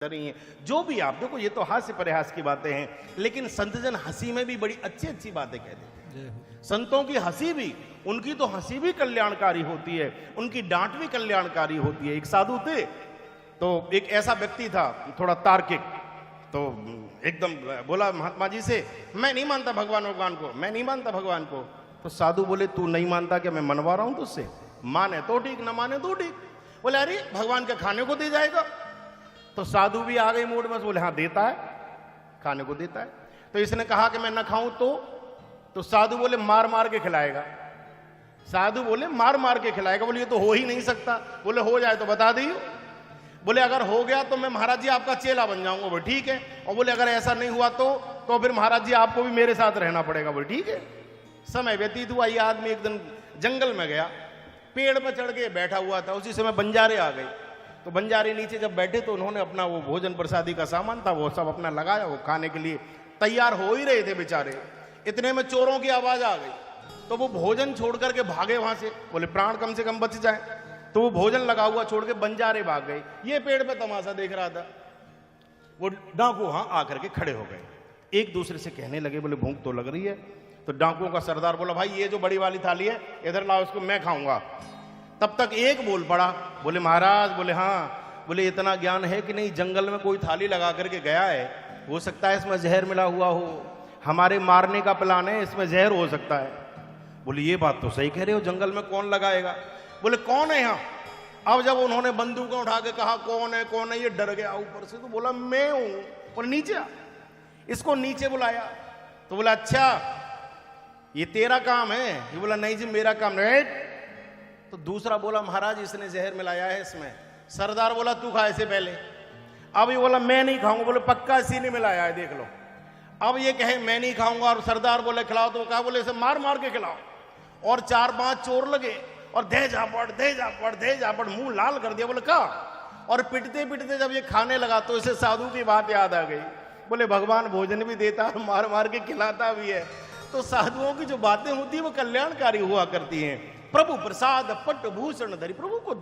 रही हैं। जो भी आप देखो, ये तो हास्य परिहास की बातें हैं, लेकिन संतजन हंसी में भी बड़ी अच्छी अच्छी बातें कहते हैं। संतों की हंसी भी, उनकी तो हंसी भी कल्याणकारी होती है, उनकी डांट भी कल्याणकारी होती है। एक साधु थे, तो एक ऐसा व्यक्ति था थोड़ा तार्किक, तो एकदम बोला महात्मा जी से, मैं नहीं मानता भगवान को, मैं नहीं मानता भगवान को। तो साधु बोले, तू नहीं मानता क्या मैं मनवा रहा हूं तुझसे? माने तो ठीक, ना माने तो ठीक। बोले अरे भगवान के खाने को दे जाएगा। तो साधु भी आ गई मूड में, बोले हाँ देता है, खाने को देता है। तो इसने कहा कि मैं न खाऊं तो साधु बोले मार मार के खिलाएगा। साधु बोले मार मार के खिलाएगा। बोले ये तो हो ही नहीं सकता। बोले हो जाए तो बता दियो। बोले अगर हो गया तो मैं महाराज जी आपका चेला बन जाऊंगा। बोले ठीक है। और बोले अगर ऐसा नहीं हुआ तो फिर महाराज जी आपको भी मेरे साथ रहना पड़ेगा। बोले ठीक है। समय व्यतीत हुआ, ये आदमी एक दिन जंगल में गया, पेड़ पर चढ़ के बैठा हुआ था। उसी समय बंजारे आ गए। तो बंजारे नीचे जब बैठे तो उन्होंने अपना वो भोजन प्रसादी का सामान था वो सब अपना लगाया, वो खाने के लिए तैयार हो ही रहे थे बेचारे। इतने में चोरों की आवाज आ गई, तो वो भोजन छोड़ करके भागे वहां से। बोले प्राण कम से कम बच जाए। तो वो भोजन लगा हुआ छोड़ के बंजारे भाग गए। ये पेड़ पे तमाशा देख रहा था। वो डाकू वहां आकर के खड़े हो गए, एक दूसरे से कहने लगे, बोले भूख तो लग रही है। तो डाकुओं का सरदार बोला, भाई ये जो बड़ी वाली थाली है इधर लाओ, इसको मैं खाऊंगा। तब तक एक बोल पड़ा, बोले महाराज, बोले हाँ, बोले इतना ज्ञान है कि नहीं, जंगल में कोई थाली लगा करके गया है, हो सकता है इसमें जहर मिला हुआ हो, हमारे मारने का प्लान है, इसमें जहर हो सकता है। बोले ये बात तो सही कह रहे हो, जंगल में कौन लगाएगा? बोले कौन है यहाँ? अब जब उन्होंने बंदूक उठा के कहा कौन है, ये डर गया ऊपर से। तो बोला मैं हूं। बोले नीचे आ। इसको नीचे बुलाया। तो बोला अच्छा ये तेरा काम है? ये बोला नहीं जी मेरा काम नहीं। तो दूसरा बोला महाराज इसने जहर मिलाया है इसमें। सरदार बोला तू खा ऐसे पहले। अब ये बोला मैं नहीं खाऊंगा। बोले पक्का इसी ने मिलाया है, देख लो। अब ये कहे मैं नहीं खाऊंगा और सरदार बोले खिलाओ, तो कहा बोले इसे मार मार के खिलाओ। और 4-5 चोर लगे और दे झापड़ मुंह लाल कर दिया। बोले कहा। और पिटते पिटते जब ये खाने लगा तो इसे साधु की बात याद आ गई। बोले भगवान भोजन भी देता है, मार मार के खिलाता भी है। तो साधुओं की जो बातें होती है वो कल्याणकारी हुआ करती हैं। प्रभु प्रसाद पट्ट भूषण धरी, प्रभु को